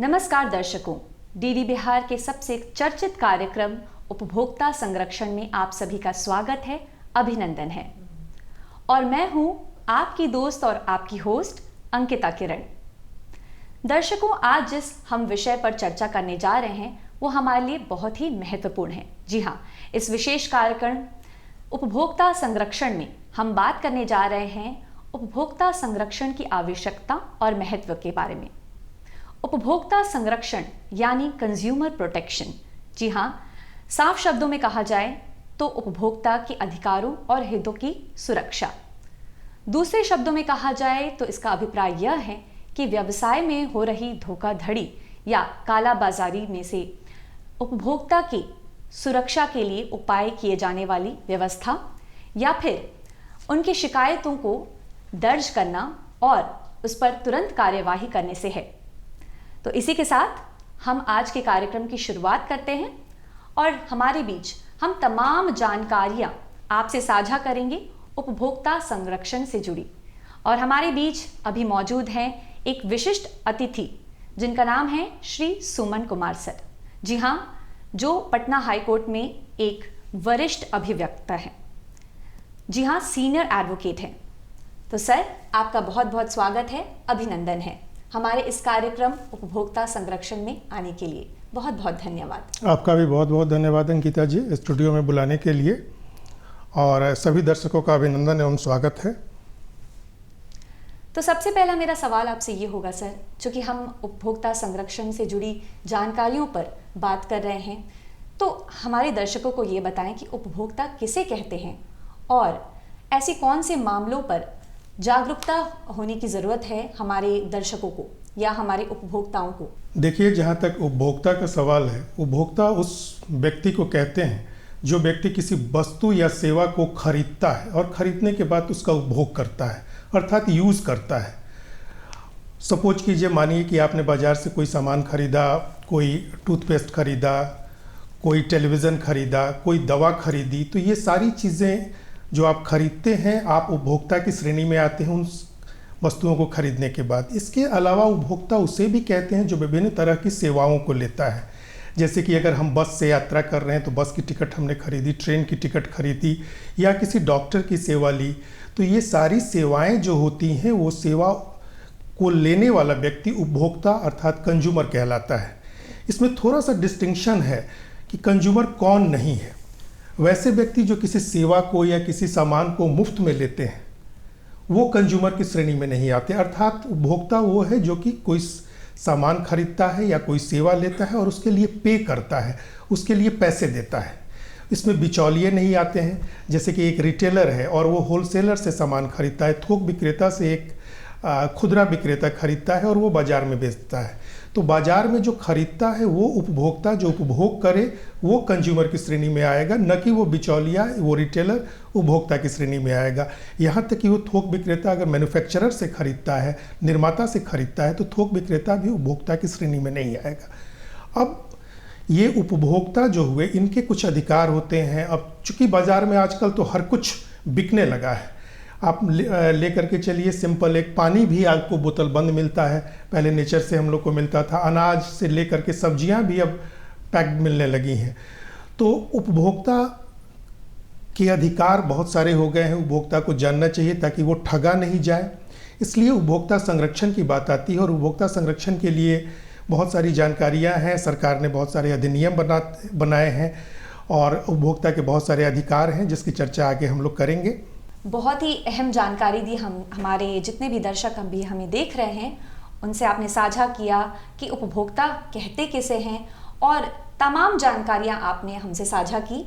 नमस्कार दर्शकों, डीडी बिहार के सबसे चर्चित कार्यक्रम उपभोक्ता संरक्षण में आप सभी का स्वागत है, अभिनंदन है। और मैं हूं आपकी दोस्त और आपकी होस्ट अंकिता किरण। दर्शकों, आज जिस हम विषय पर चर्चा करने जा रहे हैं वो हमारे लिए बहुत ही महत्वपूर्ण है। जी हाँ, इस विशेष कार्यक्रम उपभोक्ता संरक्षण में हम बात करने जा रहे हैं उपभोक्ता संरक्षण की आवश्यकता और महत्व के बारे में। उपभोक्ता संरक्षण यानी कंज्यूमर प्रोटेक्शन। जी हाँ, साफ शब्दों में कहा जाए तो उपभोक्ता के अधिकारों और हितों की सुरक्षा। दूसरे शब्दों में कहा जाए तो इसका अभिप्राय यह है कि व्यवसाय में हो रही धोखाधड़ी या कालाबाजारी में से उपभोक्ता की सुरक्षा के लिए उपाय किए जाने वाली व्यवस्था या फिर उनकी शिकायतों को दर्ज करना और उस पर तुरंत कार्यवाही करने से है। तो इसी के साथ हम आज के कार्यक्रम की शुरुआत करते हैं और हमारे बीच हम तमाम जानकारियां आपसे साझा करेंगे उपभोक्ता संरक्षण से जुड़ी। और हमारे बीच अभी मौजूद हैं एक विशिष्ट अतिथि जिनका नाम है श्री सुमन कुमार सर। जी हाँ, जो पटना हाई कोर्ट में एक वरिष्ठ अभिवक्ता है। जी हाँ, सीनियर एडवोकेट हैं। तो सर, आपका बहुत बहुत स्वागत है, अभिनंदन है हमारे इस कार्यक्रम उपभोक्ता संरक्षण में आने के लिए। बहुत बहुत धन्यवाद। आपका भी बहुत बहुत धन्यवाद अंकिता जी, स्टूडियो में बुलाने के लिए। और सभी दर्शकों का अभिनंदन एवं स्वागत है। तो सबसे पहला मेरा सवाल आपसे ये होगा सर, चूँकि हम उपभोक्ता संरक्षण से जुड़ी जानकारियों पर बात कर रहे हैं, तो हमारे दर्शकों को ये बताएं कि उपभोक्ता किसे कहते हैं और ऐसी कौन से मामलों पर जागरूकता होने की ज़रूरत है हमारे दर्शकों को या हमारे उपभोक्ताओं को। देखिए, जहाँ तक उपभोक्ता का सवाल है, उपभोक्ता उस व्यक्ति को कहते हैं जो व्यक्ति किसी वस्तु या सेवा को खरीदता है और खरीदने के बाद उसका उपभोग करता है, अर्थात यूज़ करता है। सपोज कीजिए, मानिए कि आपने बाज़ार से कोई सामान खरीदा, कोई टूथपेस्ट खरीदा, कोई टेलीविज़न खरीदा, कोई दवा खरीदी। तो ये सारी चीज़ें जो आप खरीदते हैं, आप उपभोक्ता की श्रेणी में आते हैं उन वस्तुओं को खरीदने के बाद। इसके अलावा उपभोक्ता उसे भी कहते हैं जो विभिन्न तरह की सेवाओं को लेता है। जैसे कि अगर हम बस से यात्रा कर रहे हैं तो बस की टिकट हमने खरीदी, ट्रेन की टिकट खरीदी या किसी डॉक्टर की सेवा ली, तो ये सारी सेवाएं जो होती हैं वो सेवा को लेने वाला व्यक्ति उपभोक्ता अर्थात कंज्यूमर कहलाता है। इसमें थोड़ा सा डिस्टिंक्शन है कि कंज्यूमर कौन नहीं है। वैसे व्यक्ति जो किसी सेवा को या किसी सामान को मुफ्त में लेते हैं वो कंज्यूमर की श्रेणी में नहीं आते। अर्थात उपभोक्ता वो है जो कि कोई सामान खरीदता है या कोई सेवा लेता है और उसके लिए पे करता है, उसके लिए पैसे देता है। इसमें बिचौलिए नहीं आते हैं। जैसे कि एक रिटेलर है और वो होलसेलर से सामान खरीदता है, थोक विक्रेता से एक खुदरा विक्रेता खरीदता है और वो बाज़ार में बेचता है। तो बाज़ार में जो खरीदता है वो उपभोक्ता जो उपभोग करे वो कंज्यूमर की श्रेणी में आएगा, न कि वो बिचौलिया, वो रिटेलर उपभोक्ता की श्रेणी में आएगा। यहाँ तक कि वो थोक विक्रेता अगर मैन्युफैक्चरर से खरीदता है, निर्माता से खरीदता है, तो थोक विक्रेता भी उपभोक्ता की श्रेणी में नहीं आएगा। अब ये उपभोक्ता जो हुए, इनके कुछ अधिकार होते हैं। अब चूँकि बाज़ार में आजकल तो हर कुछ बिकने लगा है। आप लेकर के चलिए, सिंपल एक पानी भी आपको बोतल बंद मिलता है, पहले नेचर से हम लोग को मिलता था। अनाज से लेकर के सब्जियां भी अब पैक्ड मिलने लगी हैं। तो उपभोक्ता के अधिकार बहुत सारे हो गए हैं। उपभोक्ता को जानना चाहिए ताकि वो ठगा नहीं जाए। इसलिए उपभोक्ता संरक्षण की बात आती है और उपभोक्ता संरक्षण के लिए बहुत सारी जानकारियाँ हैं। सरकार ने बहुत सारे अधिनियम बनाए हैं और उपभोक्ता के बहुत सारे अधिकार हैं जिसकी चर्चा आगे हम लोग करेंगे। बहुत ही अहम जानकारी दी। हमारे जितने भी दर्शक अभी हमें देख रहे हैं उनसे आपने साझा किया कि उपभोक्ता कहते किसे हैं और तमाम जानकारियां आपने हमसे साझा की।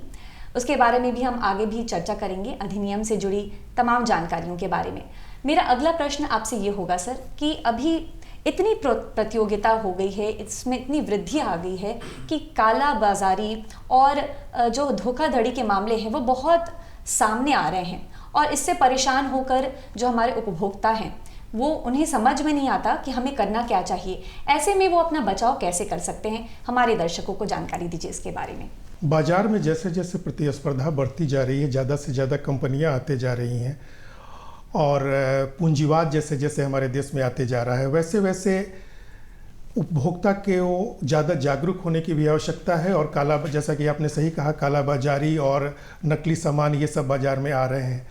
उसके बारे में भी हम आगे भी चर्चा करेंगे, अधिनियम से जुड़ी तमाम जानकारियों के बारे में। मेरा अगला प्रश्न आपसे ये होगा सर कि अभी इतनी प्रतियोगिता हो गई है, इसमें इतनी वृद्धि आ गई है कि काला बाजारी और जो धोखाधड़ी के मामले हैं वो बहुत सामने आ रहे हैं और इससे परेशान होकर जो हमारे उपभोक्ता हैं वो उन्हें समझ में नहीं आता कि हमें करना क्या चाहिए। ऐसे में वो अपना बचाव कैसे कर सकते हैं? हमारे दर्शकों को जानकारी दीजिए इसके बारे में। बाजार में जैसे जैसे प्रतिस्पर्धा बढ़ती जा रही है, ज़्यादा से ज़्यादा कंपनियां आते जा रही हैं और पूंजीवाद जैसे जैसे हमारे देश में आते जा रहा है, वैसे वैसे उपभोक्ता के वो ज़्यादा जागरूक होने की भी आवश्यकता है, और जैसा कि आपने सही कहा, काला बाजारी और नकली सामान ये सब बाज़ार में आ रहे हैं।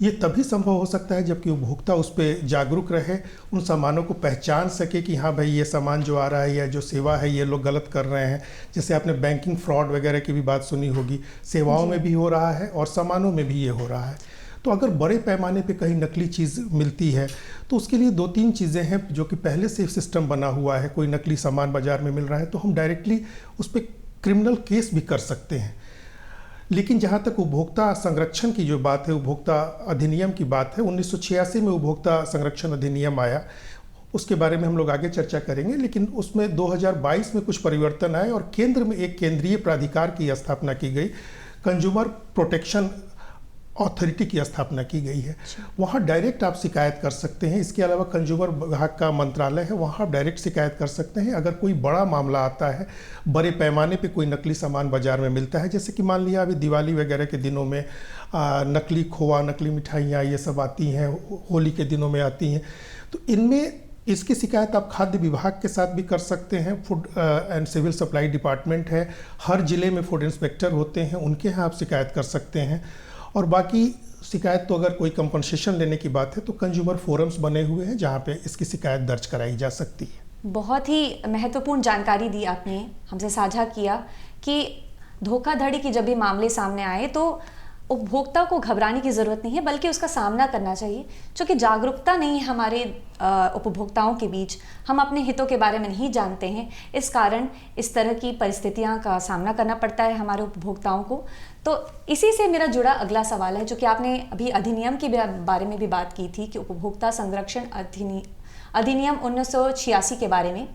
ये तभी संभव हो सकता है जबकि उपभोक्ता उस पर जागरूक रहे, उन सामानों को पहचान सके कि हाँ भाई ये सामान जो आ रहा है या जो सेवा है ये लोग गलत कर रहे हैं। जैसे आपने बैंकिंग फ्रॉड वगैरह की भी बात सुनी होगी, सेवाओं में भी हो रहा है और सामानों में भी ये हो रहा है। तो अगर बड़े पैमाने पे कहीं नकली चीज़ मिलती है तो उसके लिए 2-3 चीज़ें हैं जो कि पहले से सिस्टम बना हुआ है। कोई नकली सामान बाज़ार में मिल रहा है तो हम डायरेक्टली उस पर क्रिमिनल केस भी कर सकते हैं। लेकिन जहाँ तक उपभोक्ता संरक्षण की जो बात है, उपभोक्ता अधिनियम की बात है, 1986 में उपभोक्ता संरक्षण अधिनियम आया, उसके बारे में हम लोग आगे चर्चा करेंगे। लेकिन उसमें 2022 में कुछ परिवर्तन आए और केंद्र में एक केंद्रीय प्राधिकार की स्थापना की गई, कंज्यूमर प्रोटेक्शन अथॉरिटी की स्थापना की गई है। वहाँ डायरेक्ट आप शिकायत कर सकते हैं। इसके अलावा कंज्यूमर विभाग का मंत्रालय है, वहाँ आप डायरेक्ट शिकायत कर सकते हैं अगर कोई बड़ा मामला आता है, बड़े पैमाने पे कोई नकली सामान बाज़ार में मिलता है। जैसे कि मान लिया अभी दिवाली वगैरह के दिनों में नकली खोआ, नकली मिठाइयाँ ये सब आती हैं, होली के दिनों में आती हैं, तो इनमें इसकी शिकायत आप खाद्य विभाग के साथ भी कर सकते हैं। Food and civil supply department है, हर ज़िले में फूड इंस्पेक्टर होते हैं, उनके यहाँ आप शिकायत कर सकते हैं। और बाकी शिकायत तो अगर कोई कंपनसेशन लेने की बात है तो कंज्यूमर फोरम्स बने हुए हैं जहां पे इसकी शिकायत दर्ज कराई जा सकती है। बहुत ही महत्वपूर्ण जानकारी दी आपने, हमसे साझा किया कि धोखाधड़ी की जब भी मामले सामने आए तो उपभोक्ता को घबराने की ज़रूरत नहीं है, बल्कि उसका सामना करना चाहिए। क्योंकि जागरूकता नहीं है हमारे उपभोक्ताओं के बीच, हम अपने हितों के बारे में नहीं जानते हैं, इस कारण इस तरह की परिस्थितियां का सामना करना पड़ता है हमारे उपभोक्ताओं को। तो इसी से मेरा जुड़ा अगला सवाल है, जो कि आपने अभी अधिनियम के बारे में भी बात की थी कि उपभोक्ता संरक्षण अधिनियम 1986 के बारे में,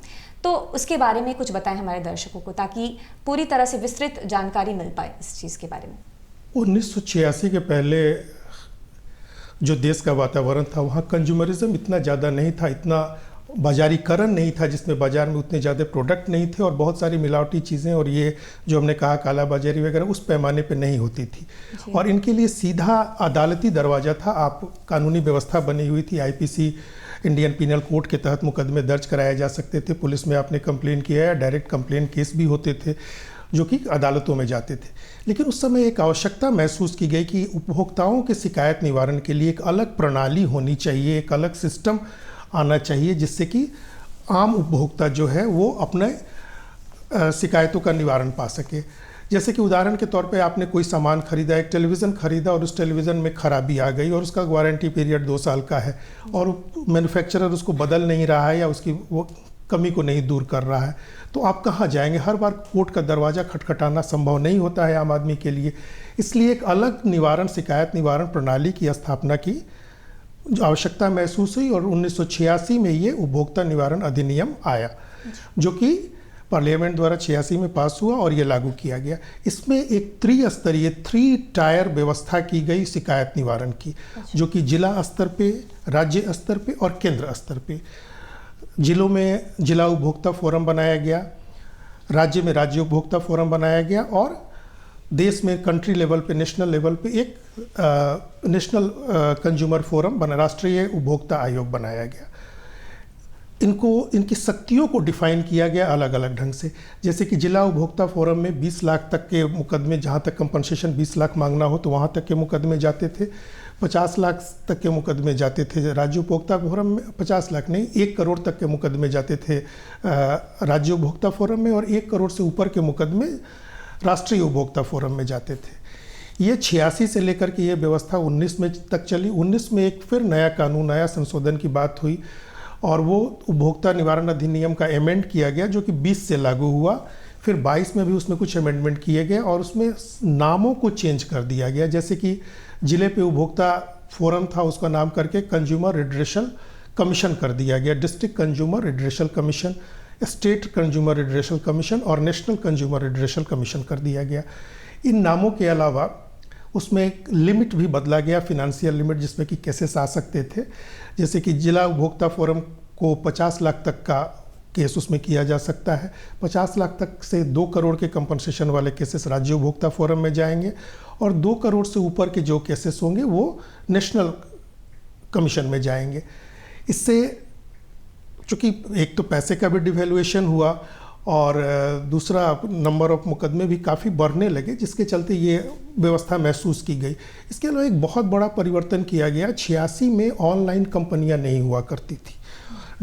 तो उसके बारे में कुछ बताएं हमारे दर्शकों को, ताकि पूरी तरह से विस्तृत जानकारी मिल पाए इस चीज़ के बारे में। 1986 के पहले जो देश का वातावरण था वहाँ कंज्यूमरिज्म इतना ज़्यादा नहीं था, इतना बाजारीकरण नहीं था, जिसमें बाज़ार में उतने ज़्यादा प्रोडक्ट नहीं थे और बहुत सारी मिलावटी चीज़ें और ये जो हमने कहा काला बाजारी वगैरह उस पैमाने पे नहीं होती थी। और इनके लिए सीधा अदालती दरवाज़ा था। आप कानूनी व्यवस्था बनी हुई थी, आईपीसी इंडियन पिनल कोड के तहत मुकदमे दर्ज कराए जा सकते थे। पुलिस में आपने कंप्लेन किया या डायरेक्ट कंप्लेन केस भी होते थे जो कि अदालतों में जाते थे। लेकिन उस समय एक आवश्यकता महसूस की गई कि उपभोक्ताओं के शिकायत निवारण के लिए एक अलग प्रणाली होनी चाहिए, एक अलग सिस्टम आना चाहिए, जिससे कि आम उपभोक्ता जो है वो अपने शिकायतों का निवारण पा सके। जैसे कि उदाहरण के तौर पे आपने कोई सामान खरीदा, एक टेलीविज़न खरीदा और उस टेलीविज़न में खराबी आ गई और उसका वारंटी पीरियड 2 साल का है और मैन्युफैक्चरर उसको बदल नहीं रहा है या उसकी वो कमी को नहीं दूर कर रहा है, तो आप कहाँ जाएंगे? हर बार कोर्ट का दरवाज़ा खटखटाना संभव नहीं होता है आम आदमी के लिए। इसलिए एक अलग निवारण, शिकायत निवारण प्रणाली की स्थापना की जो आवश्यकता महसूस हुई और 1986 में ये उपभोक्ता निवारण अधिनियम आया, जो कि पार्लियामेंट द्वारा 86 में पास हुआ और ये लागू किया गया। इसमें एक त्रिस्तरीय 3 टायर व्यवस्था की गई शिकायत निवारण की, जो कि जिला स्तर पे, राज्य स्तर पे और केंद्र स्तर पे। जिलों में जिला उपभोक्ता फोरम बनाया गया, राज्य में राज्य उपभोक्ता फोरम बनाया गया और देश में कंट्री लेवल पे, नेशनल लेवल पे एक नेशनल कंज्यूमर फोरम बना, राष्ट्रीय उपभोक्ता आयोग बनाया गया। इनकी शक्तियों को डिफाइन किया गया अलग अलग ढंग से। जैसे कि जिला उपभोक्ता फोरम में 20 लाख तक के मुकदमे, जहाँ तक कंपनसेशन 20 लाख मांगना हो तो वहाँ तक के मुकदमे जाते थे, 50 लाख तक के मुकदमे जाते थे। राज्य उपभोक्ता फोरम में 50 लाख नहीं, 1 करोड़ तक के मुकदमे जाते थे राज्य उपभोक्ता फोरम में, और 1 करोड़ से ऊपर के मुकदमे राष्ट्रीय उपभोक्ता फोरम में जाते थे। ये 86 से लेकर के ये व्यवस्था 19 में तक चली। 19 में एक फिर नया कानून, नया संशोधन की बात हुई और वो उपभोक्ता निवारण अधिनियम का अमेंड किया गया, जो कि 20 से लागू हुआ। फिर 22 में भी उसमें कुछ अमेंडमेंट किए गए और उसमें नामों को चेंज कर दिया गया। जैसे कि जिले पे उपभोक्ता फोरम था, उसका नाम करके कंज्यूमर रिड्रेशल कमीशन कर दिया गया, district consumer redressal commission, state consumer redressal commission और नेशनल कंज्यूमर रिड्रेशल कमीशन कर दिया गया। इन नामों के अलावा उसमें एक लिमिट भी बदला गया, फिनेंशियल लिमिट, जिसमें कि केसेस आ सकते थे। जैसे कि जिला उपभोक्ता फोरम को 50 लाख तक का केस उसमें किया जा सकता है। 50 लाख तक से 2 करोड़ के कंपनसेशन वाले केसेस राज्य उपभोक्ता फोरम में जाएंगे और 2 करोड़ से ऊपर के जो केसेस होंगे वो नेशनल कमीशन में जाएंगे। इससे चूँकि एक तो पैसे का भी डिवेल्यूएशन हुआ और दूसरा नंबर ऑफ मुकदमे भी काफ़ी बढ़ने लगे, जिसके चलते ये व्यवस्था महसूस की गई। इसके अलावा एक बहुत बड़ा परिवर्तन किया गया। 86 में ऑनलाइन कंपनियां नहीं हुआ करती थी,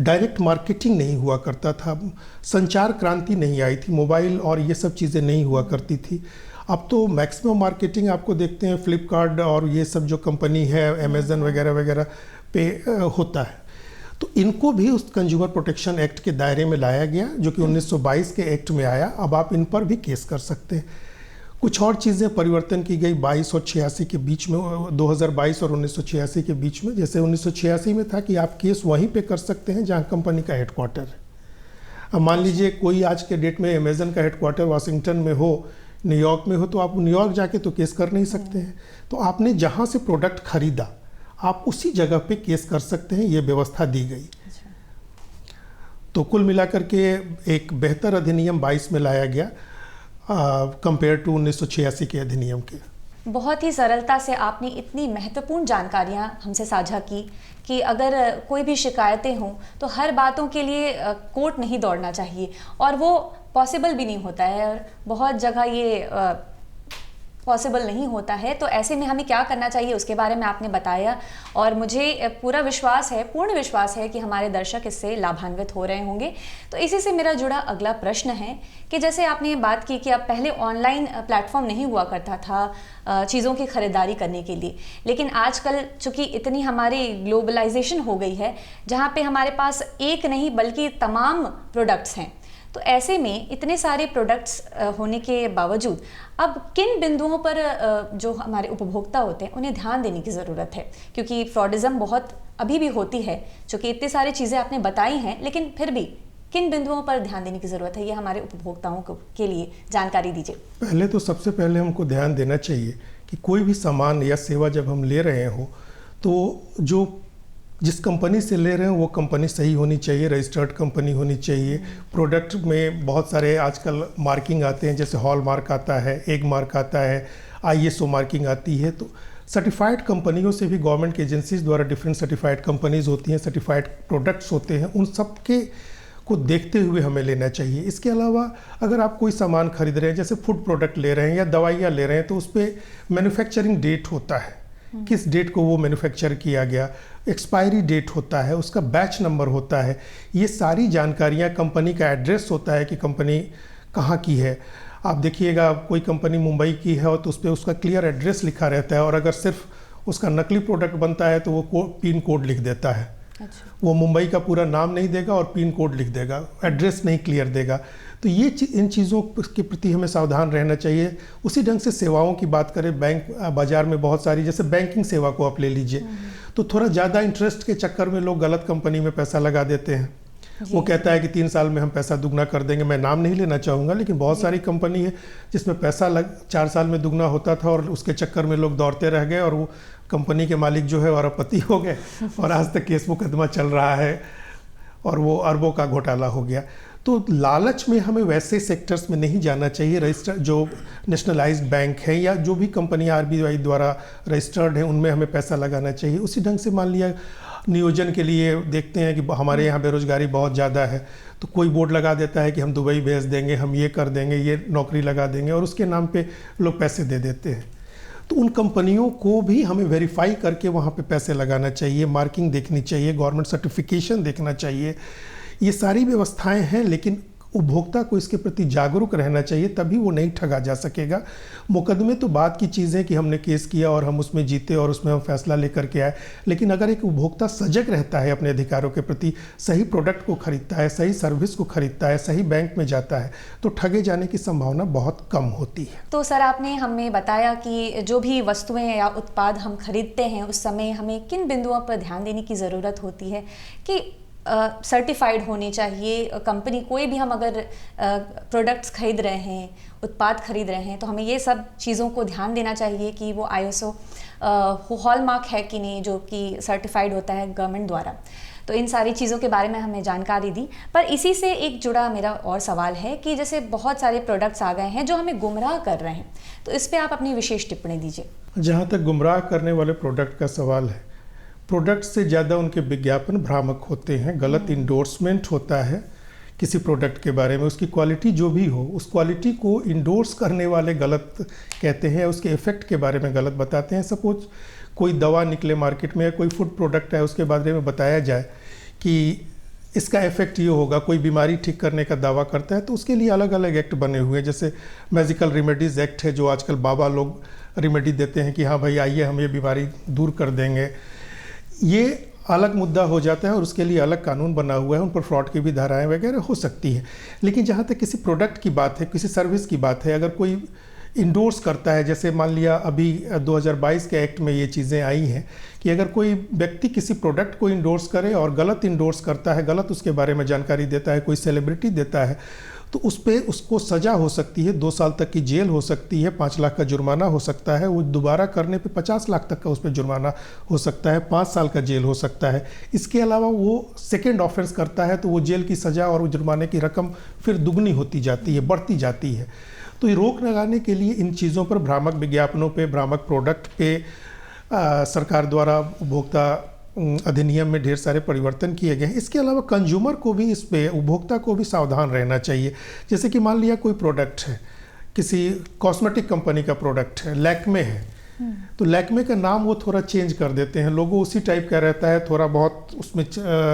डायरेक्ट मार्केटिंग नहीं हुआ करता था, संचार क्रांति नहीं आई थी, मोबाइल और ये सब चीज़ें नहीं हुआ करती थी। अब तो मैक्सिमम मार्केटिंग आपको देखते हैं फ्लिपकार्ट और ये सब जो कंपनी है, अमेज़न वगैरह वगैरह पे होता है। तो इनको भी उस कंज्यूमर प्रोटेक्शन एक्ट के दायरे में लाया गया, जो कि 1922 के एक्ट में आया। अब आप इन पर भी केस कर सकते हैं। कुछ और चीज़ें परिवर्तन की गई 22 और 86 के बीच में, 2022 और 1986 के बीच में। जैसे 1986 में था कि आप केस वहीं पे कर सकते हैं जहां कंपनी का हेडक्वार्टर है। अब मान लीजिए कोई आज के डेट में अमेज़न का हेडक्वार्टर वाशिंगटन में हो, न्यूयॉर्क में हो, तो आप न्यूयॉर्क जाके तो केस कर नहीं सकते हैं। तो आपने जहाँ से प्रोडक्ट खरीदा आप उसी जगह पे केस कर सकते हैं, ये व्यवस्था दी गई। तो कुल मिलाकर के एक बेहतर अधिनियम 22 में लाया गया कंपेयर टू 1986 के अधिनियम के। बहुत ही सरलता से आपने इतनी महत्वपूर्ण जानकारियां हमसे साझा की कि अगर कोई भी शिकायतें हों तो हर बातों के लिए कोर्ट नहीं दौड़ना चाहिए, और वो पॉसिबल भी नहीं होता है, और बहुत जगह ये पॉसिबल नहीं होता है। तो ऐसे में हमें क्या करना चाहिए उसके बारे में आपने बताया, और मुझे पूरा विश्वास है, पूर्ण विश्वास है कि हमारे दर्शक इससे लाभान्वित हो रहे होंगे। तो इसी से मेरा जुड़ा अगला प्रश्न है कि जैसे आपने बात की कि अब पहले ऑनलाइन प्लेटफॉर्म नहीं हुआ करता था चीज़ों की खरीदारी करने के लिए, लेकिन आजकल चूँकि इतनी हमारी ग्लोबलाइजेशन हो गई है जहाँ पे हमारे पास एक नहीं बल्कि तमाम प्रोडक्ट्स हैं, तो ऐसे में इतने सारे प्रोडक्ट्स होने के बावजूद अब किन बिंदुओं पर जो हमारे उपभोक्ता होते हैं उन्हें ध्यान देने की ज़रूरत है, क्योंकि फ्रॉडिज़म बहुत अभी भी होती है। चूँकि इतनी सारी चीज़ें आपने बताई हैं, लेकिन फिर भी किन बिंदुओं पर ध्यान देने की ज़रूरत है, ये हमारे उपभोक्ताओं के लिए जानकारी दीजिए। पहले तो सबसे पहले हमको ध्यान देना चाहिए कि कोई भी सामान या सेवा जब हम ले रहे हो तो जो जिस कंपनी से ले रहे हैं वो कंपनी सही होनी चाहिए, रजिस्टर्ड कंपनी होनी चाहिए। प्रोडक्ट में बहुत सारे आजकल मार्किंग आते हैं, जैसे हॉल मार्क आता है, एग मार्क आता है, ISO मार्किंग आती है। तो सर्टिफाइड कंपनियों से भी गवर्नमेंट की एजेंसीज द्वारा डिफरेंट सर्टिफाइड कंपनीज होती हैं, सर्टिफाइड प्रोडक्ट्स होते हैं, उन सब के को देखते हुए हमें लेना चाहिए। इसके अलावा अगर आप कोई सामान खरीद रहे हैं, जैसे फूड प्रोडक्ट ले रहे हैं या दवाइयाँ ले रहे हैं, तो उस पर मैन्युफैक्चरिंग डेट होता है, किस डेट को वो मैन्युफैक्चर किया गया, एक्सपायरी डेट होता है, उसका बैच नंबर होता है, ये सारी जानकारियाँ, कंपनी का एड्रेस होता है कि कंपनी कहाँ की है। आप देखिएगा कोई कंपनी मुंबई की है तो उस पर उसका क्लियर एड्रेस लिखा रहता है, और अगर सिर्फ उसका नकली प्रोडक्ट बनता है तो वो पिन कोड लिख देता है। अच्छा। वो मुंबई का पूरा नाम नहीं देगा और पिन कोड लिख देगा, एड्रेस नहीं क्लियर देगा। तो ये इन चीज़ों के प्रति हमें सावधान रहना चाहिए। उसी ढंग से सेवाओं की बात करें, बैंक बाज़ार में बहुत सारी, जैसे बैंकिंग सेवा को आप ले लीजिए, तो थोड़ा ज़्यादा इंटरेस्ट के चक्कर में लोग गलत कंपनी में पैसा लगा देते हैं। वो कहता है कि 3 साल में हम पैसा दुगना कर देंगे। मैं नाम नहीं लेना चाहूँगा, लेकिन बहुत सारी कंपनी है जिसमें पैसा 4 साल में दुगना होता था और उसके चक्कर में लोग दौड़ते रह गए और वो कंपनी के मालिक जो है अरबपति हो गए और आज तक केस मुकदमा चल रहा है और वो अरबों का घोटाला हो गया। तो लालच में हमें वैसे सेक्टर्स में नहीं जाना चाहिए। रजिस्टर जो नेशनलाइज्ड बैंक है या जो भी कंपनी RBI द्वारा रजिस्टर्ड है उनमें हमें पैसा लगाना चाहिए। उसी ढंग से मान लिया नियोजन के लिए देखते हैं कि हमारे यहाँ बेरोजगारी बहुत ज़्यादा है, तो कोई बोर्ड लगा देता है कि हम दुबई भेज देंगे, हम ये कर देंगे, ये नौकरी लगा देंगे, और उसके नाम पे लोग पैसे दे देते हैं। तो उन कंपनियों को भी हमें वेरीफाई करके वहाँ पे पैसे लगाना चाहिए, मार्किंग देखनी चाहिए, गवर्नमेंट सर्टिफिकेशन देखना चाहिए। ये सारी व्यवस्थाएं हैं, लेकिन उपभोक्ता को इसके प्रति जागरूक रहना चाहिए, तभी वो नहीं ठगा जा सकेगा। मुकदमे तो बात की चीज़ है कि हमने केस किया और हम उसमें जीते और उसमें हम फैसला लेकर के आए, लेकिन अगर एक उपभोक्ता सजग रहता है अपने अधिकारों के प्रति, सही प्रोडक्ट को खरीदता है, सही सर्विस को खरीदता है, सही बैंक में जाता है, तो ठगे जाने की संभावना बहुत कम होती है। तो सर, आपने हमें बताया कि जो भी वस्तुएं या उत्पाद हम खरीदते हैं उस समय हमें किन बिंदुओं पर ध्यान देने की ज़रूरत होती है कि सर्टिफाइड होनी चाहिए कंपनी। कोई भी हम अगर प्रोडक्ट्स खरीद रहे हैं, उत्पाद खरीद रहे हैं, तो हमें ये सब चीज़ों को ध्यान देना चाहिए कि वो ISO हॉलमार्क है कि नहीं, जो कि सर्टिफाइड होता है गवर्नमेंट द्वारा। तो इन सारी चीज़ों के बारे में हमें जानकारी दी। पर इसी से एक जुड़ा मेरा और सवाल है कि जैसे बहुत सारे प्रोडक्ट्स आ गए हैं जो हमें गुमराह कर रहे हैं, तो इस पर आप अपनी विशेष टिप्पणी दीजिए। जहाँ तक गुमराह करने वाले प्रोडक्ट का सवाल है, प्रोडक्ट से ज़्यादा उनके विज्ञापन भ्रामक होते हैं, गलत इंडोर्समेंट होता है किसी प्रोडक्ट के बारे में, उसकी क्वालिटी जो भी हो उस क्वालिटी को इंडोर्स करने वाले गलत कहते हैं, उसके इफ़ेक्ट के बारे में गलत बताते हैं। सपोज कोई दवा निकले मार्केट में या कोई फूड प्रोडक्ट है, उसके बारे में बताया जाए कि इसका इफेक्ट ये होगा, कोई बीमारी ठीक करने का दावा करता है, तो उसके लिए अलग अलग एक्ट बने हुए हैं। जैसे मैजिकल रेमेडीज़ एक्ट है, जो आजकल बाबा लोग रेमेडी देते हैं कि हाँ भाई आइए हम ये बीमारी दूर कर देंगे, ये अलग मुद्दा हो जाता है और उसके लिए अलग कानून बना हुआ है, उन पर फ्रॉड की भी धाराएं वगैरह हो सकती है। लेकिन जहाँ तक किसी प्रोडक्ट की बात है, किसी सर्विस की बात है, अगर कोई इंडोर्स करता है, जैसे मान लिया अभी 2022 के एक्ट में ये चीज़ें आई हैं कि अगर कोई व्यक्ति किसी प्रोडक्ट को इंडोर्स करे और गलत इंडोर्स करता है, गलत उसके बारे में जानकारी देता है, कोई सेलिब्रिटी देता है, तो उस पर उसको सज़ा हो सकती है, 2 साल तक की जेल हो सकती है, 5 लाख का जुर्माना हो सकता है, वो दोबारा करने पे 50 लाख तक का उस पर जुर्माना हो सकता है, 5 साल का जेल हो सकता है। इसके अलावा वो सेकेंड ऑफेंस करता है तो वो जेल की सज़ा और जुर्माने की रकम फिर दुगनी होती जाती है, बढ़ती जाती है। तो ये रोक लगाने के लिए इन चीज़ों पर, भ्रामक विज्ञापनों पे, भ्रामक प्रोडक्ट पे सरकार द्वारा उपभोक्ता अधिनियम में ढेर सारे परिवर्तन किए गए हैं। इसके अलावा कंज्यूमर को भी, इस पे उपभोक्ता को भी सावधान रहना चाहिए। जैसे कि मान लिया कोई प्रोडक्ट है, किसी कॉस्मेटिक कंपनी का प्रोडक्ट है, लैक्मे है, तो लैक्मे का नाम वो थोड़ा चेंज कर देते हैं, लोगो उसी टाइप का रहता है, थोड़ा बहुत उसमें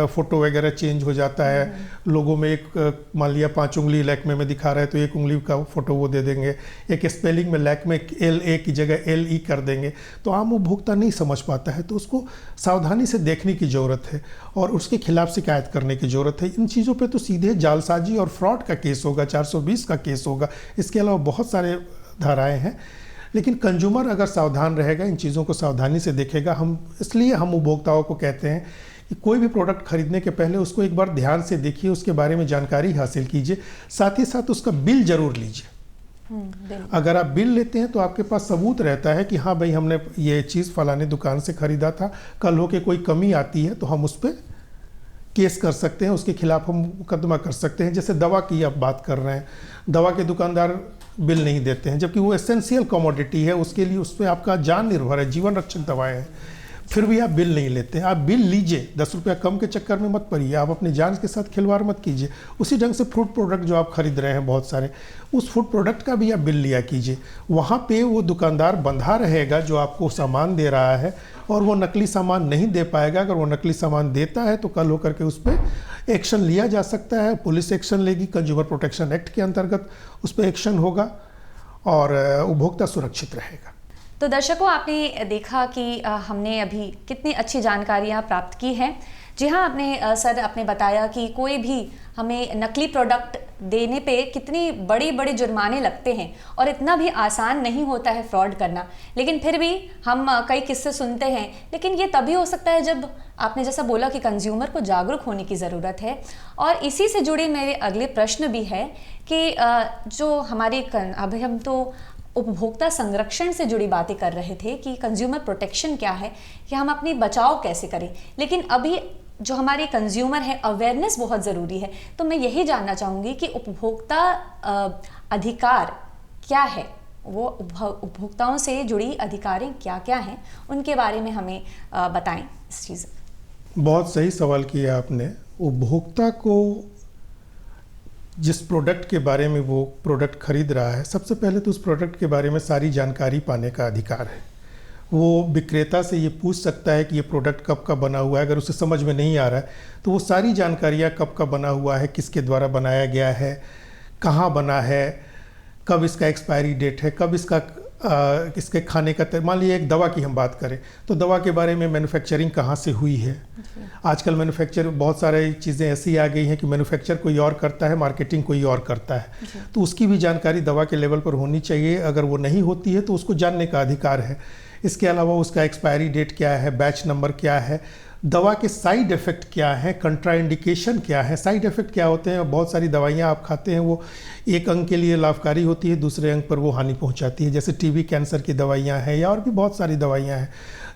फ़ोटो वगैरह चेंज हो जाता है, लोगों में एक मान लिया 5 उंगली लैक्मे में दिखा रहा है तो 1 उंगली का फ़ोटो वो दे देंगे, एक स्पेलिंग में लैक्मे LA की जगह LE कर देंगे, तो आम उपभोक्ता नहीं समझ पाता है। तो उसको सावधानी से देखने की ज़रूरत है और उसके खिलाफ शिकायत करने की ज़रूरत है। इन चीज़ों पर तो सीधे जालसाजी और फ्रॉड का केस होगा, 420 का केस होगा, इसके अलावा बहुत सारे धाराएँ हैं। लेकिन कंज्यूमर अगर सावधान रहेगा, इन चीज़ों को सावधानी से देखेगा, इसलिए हम उपभोक्ताओं को कहते हैं कि कोई भी प्रोडक्ट खरीदने के पहले उसको एक बार ध्यान से देखिए, उसके बारे में जानकारी हासिल कीजिए, साथ ही साथ उसका बिल जरूर लीजिए। अगर आप बिल लेते हैं तो आपके पास सबूत रहता है कि हाँ भाई हमने ये चीज़ फलाने दुकान से ख़रीदा था, कल हो के कोई कमी आती है तो हम उस पर केस कर सकते हैं, उसके खिलाफ हम मुकदमा कर सकते हैं। जैसे दवा की आप बात कर रहे हैं, दवा के दुकानदार बिल नहीं देते हैं, जबकि वो एसेंशियल कमोडिटी है, उसके लिए उस पर आपका जान निर्भर है, जीवन रक्षक दवाएं हैं, फिर भी आप बिल नहीं लेते हैं। आप बिल लीजिए, 10 रुपया कम के चक्कर में मत पड़िए, आप अपनी जान के साथ खिलवाड़ मत कीजिए। उसी ढंग से फूड प्रोडक्ट जो आप खरीद रहे हैं बहुत सारे, उस फूड प्रोडक्ट का भी आप बिल लिया कीजिए। वहाँ पे वो दुकानदार बंधा रहेगा जो आपको सामान दे रहा है, और वो नकली सामान नहीं दे पाएगा। अगर वो नकली सामान देता है तो कल होकर के उस पर एक्शन लिया जा सकता है, पुलिस एक्शन लेगी, कंज्यूमर प्रोटेक्शन एक्ट के अंतर्गत उस पर एक्शन होगा और उपभोक्ता सुरक्षित रहेगा। तो दर्शकों, आपने देखा कि हमने अभी कितनी अच्छी जानकारियाँ प्राप्त की हैं। जी हाँ, आपने बताया कि कोई भी हमें नकली प्रोडक्ट देने पे कितनी बड़ी बड़ी जुर्माने लगते हैं और इतना भी आसान नहीं होता है फ्रॉड करना। लेकिन फिर भी हम कई किस्से सुनते हैं, लेकिन ये तभी हो सकता है जब आपने जैसा बोला कि कंज्यूमर को जागरूक होने की ज़रूरत है। और इसी से जुड़े मेरे अगले प्रश्न भी है कि जो हमारे अभी हम तो उपभोक्ता संरक्षण से जुड़ी बातें कर रहे थे कि कंज्यूमर प्रोटेक्शन क्या है, कि हम अपनी बचाव कैसे करें, लेकिन अभी जो हमारे कंज्यूमर है, अवेयरनेस बहुत ज़रूरी है। तो मैं यही जानना चाहूँगी कि उपभोक्ता अधिकार क्या है, वो उपभोक्ताओं से जुड़ी अधिकारें क्या क्या हैं, उनके बारे में हमें बताएं इस चीज़। बहुत सही सवाल किया आपने। उपभोक्ता को जिस प्रोडक्ट के बारे में वो प्रोडक्ट खरीद रहा है, सबसे पहले तो उस प्रोडक्ट के बारे में सारी जानकारी पाने का अधिकार है। वो विक्रेता से ये पूछ सकता है कि ये प्रोडक्ट कब का बना हुआ है। अगर उसे समझ में नहीं आ रहा है तो वो सारी जानकारियाँ, कब का बना हुआ है, किसके द्वारा बनाया गया है, कहाँ बना है, कब इसका एक्सपायरी डेट है, कब इसके खाने का, मान लीजिए एक दवा की हम बात करें तो दवा के बारे में मैन्युफैक्चरिंग कहाँ से हुई है। आजकल मैन्युफैक्चर बहुत सारे चीज़ें ऐसी आ गई हैं कि मैन्युफैक्चर कोई और करता है, मार्केटिंग कोई और करता है, तो उसकी भी जानकारी दवा के लेवल पर होनी चाहिए। अगर वो नहीं होती है तो उसको जानने का अधिकार है। इसके अलावा उसका एक्सपायरी डेट क्या है, बैच नंबर क्या है, दवा के साइड इफ़ेक्ट क्या है, कंट्राइंडिकेशन क्या है। साइड इफ़ेक्ट क्या होते हैं? बहुत सारी दवाइयाँ आप खाते हैं, वो एक अंग के लिए लाभकारी होती है, दूसरे अंग पर वो हानि पहुँचाती है। जैसे टीबी कैंसर की दवाइयाँ हैं या और भी बहुत सारी दवाइयाँ हैं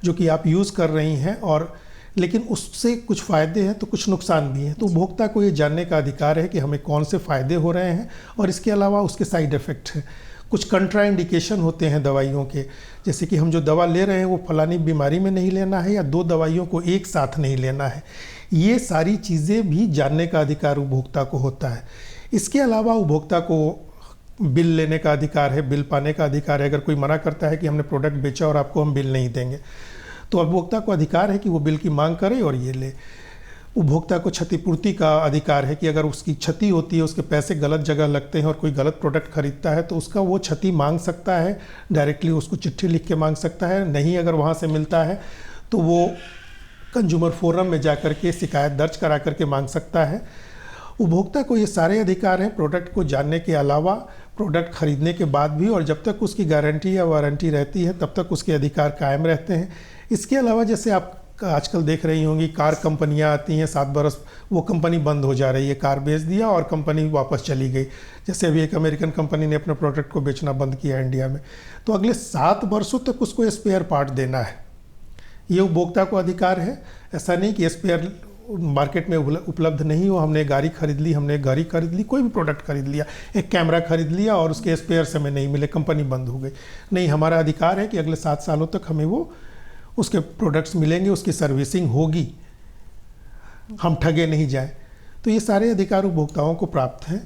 जो कि आप यूज़ कर रही हैं और लेकिन उससे कुछ फ़ायदे हैं तो कुछ नुकसान भी हैं। तो उपभोक्ता को ये जानने का अधिकार है कि हमें कौन से फ़ायदे हो रहे हैं और इसके अलावा उसके साइड इफ़ेक्ट हैं। कुछ कंट्रा इंडिकेशन होते हैं दवाइयों के, जैसे कि हम जो दवा ले रहे हैं वो फलानी बीमारी में नहीं लेना है या 2 दवाइयों को एक साथ नहीं लेना है। ये सारी चीज़ें भी जानने का अधिकार उपभोक्ता को होता है। इसके अलावा उपभोक्ता को बिल लेने का अधिकार है, बिल पाने का अधिकार है। अगर कोई मना करता है कि हमने प्रोडक्ट बेचा और आपको हम बिल नहीं देंगे, तो उपभोक्ता को अधिकार है कि वो बिल की मांग करे और ये ले। उपभोक्ता को क्षतिपूर्ति का अधिकार है कि अगर उसकी क्षति होती है, उसके पैसे गलत जगह लगते हैं और कोई गलत प्रोडक्ट खरीदता है तो उसका वो क्षति मांग सकता है, डायरेक्टली उसको चिट्ठी लिख के मांग सकता है। नहीं अगर वहाँ से मिलता है तो वो कंज्यूमर फोरम में जा कर के शिकायत दर्ज करा करके मांग सकता है। उपभोक्ता को ये सारे अधिकार हैं प्रोडक्ट को जानने के अलावा, प्रोडक्ट खरीदने के बाद भी, और जब तक उसकी गारंटी या वारंटी रहती है तब तक उसके अधिकार कायम रहते हैं। इसके अलावा जैसे आप आजकल देख रही होंगी कार कंपनियां आती हैं, 7 बरस वो कंपनी बंद हो जा रही है, कार बेच दिया और कंपनी वापस चली गई। जैसे अभी एक अमेरिकन कंपनी ने अपने प्रोडक्ट को बेचना बंद किया इंडिया में, तो अगले 7 वर्षों तक उसको स्पेयर पार्ट देना है। ये उपभोक्ता को अधिकार है। ऐसा नहीं कि स्पेयर मार्केट में उपलब्ध नहीं हो। हमने गाड़ी खरीद ली, हमने घड़ी खरीद ली, कोई भी प्रोडक्ट खरीद लिया, एक कैमरा खरीद लिया और उसके स्पेयर हमें नहीं मिले, कंपनी बंद हो गई। नहीं, हमारा अधिकार है कि अगले 7 सालों तक हमें वो उसके प्रोडक्ट्स मिलेंगे, उसकी सर्विसिंग होगी, हम ठगे नहीं जाए। तो ये सारे अधिकार उपभोक्ताओं को प्राप्त हैं,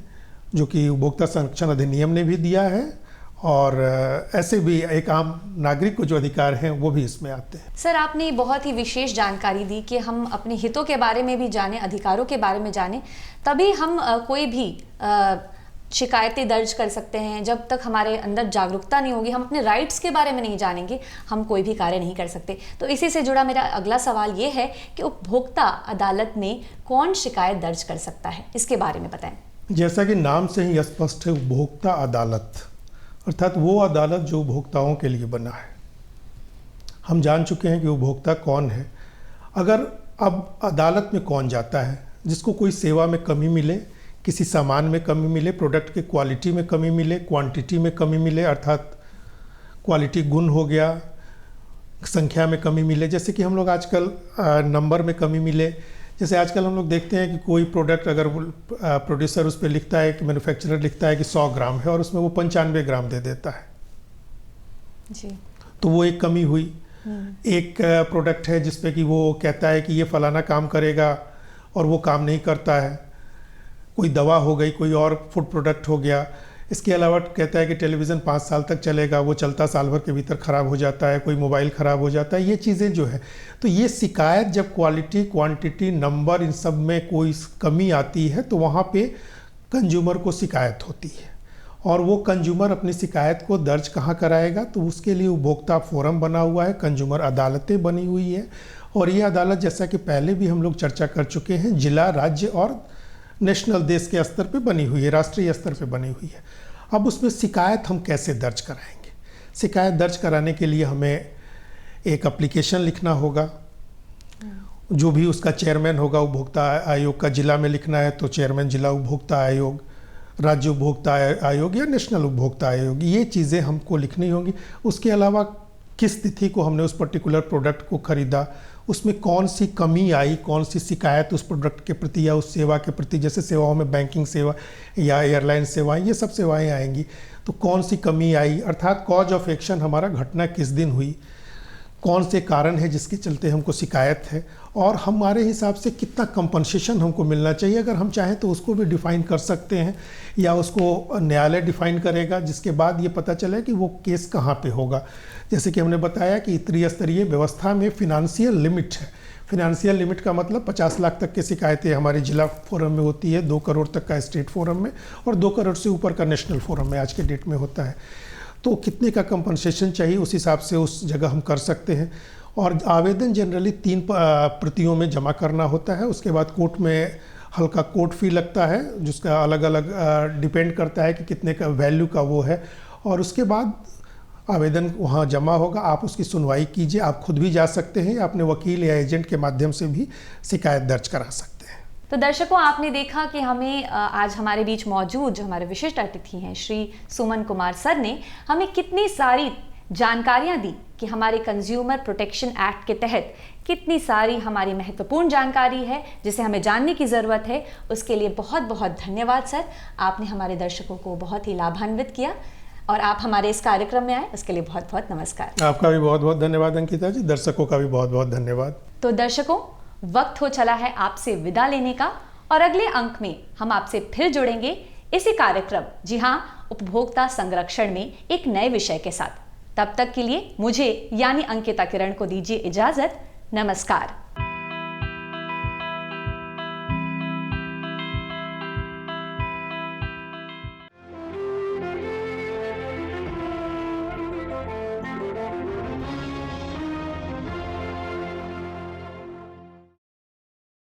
जो कि उपभोक्ता संरक्षण अधिनियम ने भी दिया है, और ऐसे भी एक आम नागरिक को जो अधिकार हैं वो भी इसमें आते हैं। सर, आपने बहुत ही विशेष जानकारी दी कि हम अपने हितों के बारे में भी जानें, अधिकारों के बारे में जानें, तभी हम कोई भी शिकायतें दर्ज कर सकते हैं। जब तक हमारे अंदर जागरूकता नहीं होगी, हम अपने राइट्स के बारे में नहीं जानेंगे, हम कोई भी कार्य नहीं कर सकते। तो इसी से जुड़ा मेरा अगला सवाल ये है कि उपभोक्ता अदालत में कौन शिकायत दर्ज कर सकता है, इसके बारे में बताएं। जैसा कि नाम से ही स्पष्ट है, उपभोक्ता अदालत अर्थात वो अदालत जो उपभोक्ताओं के लिए बना है। हम जान चुके हैं कि उपभोक्ता कौन है। अगर अब अदालत में कौन जाता है? जिसको कोई सेवा में कमी मिले, किसी सामान में कमी मिले, प्रोडक्ट के क्वालिटी में कमी मिले, क्वांटिटी में कमी मिले, अर्थात क्वालिटी गुण हो गया, संख्या में कमी मिले। जैसे कि हम लोग आजकल नंबर में कमी मिले, जैसे आजकल हम लोग देखते हैं कि कोई प्रोडक्ट अगर प्रोड्यूसर उस पर लिखता है कि मैन्युफैक्चरर लिखता है कि 100 ग्राम है और उसमें वो 95 ग्राम दे देता है जी, तो वो एक कमी हुई। एक प्रोडक्ट है जिस पे कि वो कहता है कि ये फलाना काम करेगा और वो काम नहीं करता है। कोई दवा हो गई, कोई और फूड प्रोडक्ट हो गया। इसके अलावा कहता है कि टेलीविज़न 5 साल तक चलेगा, वो चलता साल भर के भीतर ख़राब हो जाता है। कोई मोबाइल ख़राब हो जाता है। ये चीज़ें जो है, तो ये शिकायत जब क्वालिटी, क्वांटिटी, नंबर इन सब में कोई कमी आती है तो वहाँ पे कंज्यूमर को शिकायत होती है। और वो कंज्यूमर अपनी शिकायत को दर्ज कहाँ कराएगा? तो उसके लिए उपभोक्ता फोरम बना हुआ है, कंज्यूमर अदालतें बनी हुई है। और ये अदालत, जैसा कि पहले भी हम लोग चर्चा कर चुके हैं, जिला, राज्य और नेशनल, देश के स्तर पे बनी हुई है, राष्ट्रीय स्तर पे बनी हुई है। अब उसमें शिकायत हम कैसे दर्ज कराएंगे? शिकायत दर्ज कराने के लिए हमें एक एप्लीकेशन लिखना होगा। जो भी उसका चेयरमैन होगा उपभोक्ता आयोग का, जिला में लिखना है तो चेयरमैन जिला उपभोक्ता आयोग, राज्य उपभोक्ता आयोग या नेशनल उपभोक्ता आयोग, ये चीज़ें हमको लिखनी होंगी। उसके अलावा किस तिथि को हमने उस पर्टिकुलर प्रोडक्ट को खरीदा, उसमें कौन सी कमी आई, कौन सी शिकायत उस प्रोडक्ट के प्रति या उस सेवा के प्रति, जैसे सेवाओं में बैंकिंग सेवा या एयरलाइन सेवाएं, ये सब सेवाएं आएंगी। तो कौन सी कमी आई, अर्थात कॉज ऑफ एक्शन, हमारा घटना किस दिन हुई, कौन से कारण है जिसके चलते हमको शिकायत है, और हमारे हिसाब से कितना कंपनसेशन हमको मिलना चाहिए। अगर हम चाहें तो उसको भी डिफ़ाइन कर सकते हैं या उसको न्यायालय डिफ़ाइन करेगा, जिसके बाद ये पता चले कि वो केस कहाँ पे होगा। जैसे कि हमने बताया कि त्रिस्तरीय व्यवस्था में फिनांशियल लिमिट है। फिनांशियल लिमिट का मतलब 50 लाख तक की शिकायतें हमारे जिला फोरम में होती है, 2 करोड़ तक का स्टेट फोरम में, और 2 करोड़ से ऊपर का नेशनल फोरम में आज के डेट में होता है। तो कितने का कंपनसेशन चाहिए, उस हिसाब से उस जगह हम कर सकते हैं। और आवेदन जनरली 3 प्रतियों में जमा करना होता है। उसके बाद कोर्ट में हल्का कोर्ट फी लगता है, जिसका अलग अलग डिपेंड करता है कि कितने का वैल्यू का वो है। और उसके बाद आवेदन वहाँ जमा होगा, आप उसकी सुनवाई कीजिए। आप खुद भी जा सकते हैं या अपने वकील या एजेंट के माध्यम से भी शिकायत दर्ज करा सकते हैं। तो दर्शकों, आपने देखा कि हमें आज हमारे बीच मौजूद जो हमारे विशिष्ट अतिथि हैं श्री सुमन कुमार सर ने हमें कितनी सारी जानकारियां दी कि हमारे कंज्यूमर प्रोटेक्शन एक्ट के तहत कितनी सारी हमारी महत्वपूर्ण जानकारी है जिसे हमें जानने की ज़रूरत है। उसके लिए बहुत बहुत धन्यवाद सर। आपने हमारे दर्शकों को बहुत ही लाभान्वित किया और आप हमारे इस कार्यक्रम में आए, उसके लिए बहुत बहुत नमस्कार। आपका भी बहुत बहुत धन्यवाद अंकिता जी, दर्शकों का भी बहुत बहुत धन्यवाद। तो दर्शकों, वक्त हो चला है आपसे विदा लेने का और अगले अंक में हम आपसे फिर जुड़ेंगे इसी कार्यक्रम, जी हाँ, उपभोक्ता संरक्षण में एक नए विषय के साथ। तब तक के लिए मुझे यानी अंकिता किरण को दीजिए इजाजत। नमस्कार।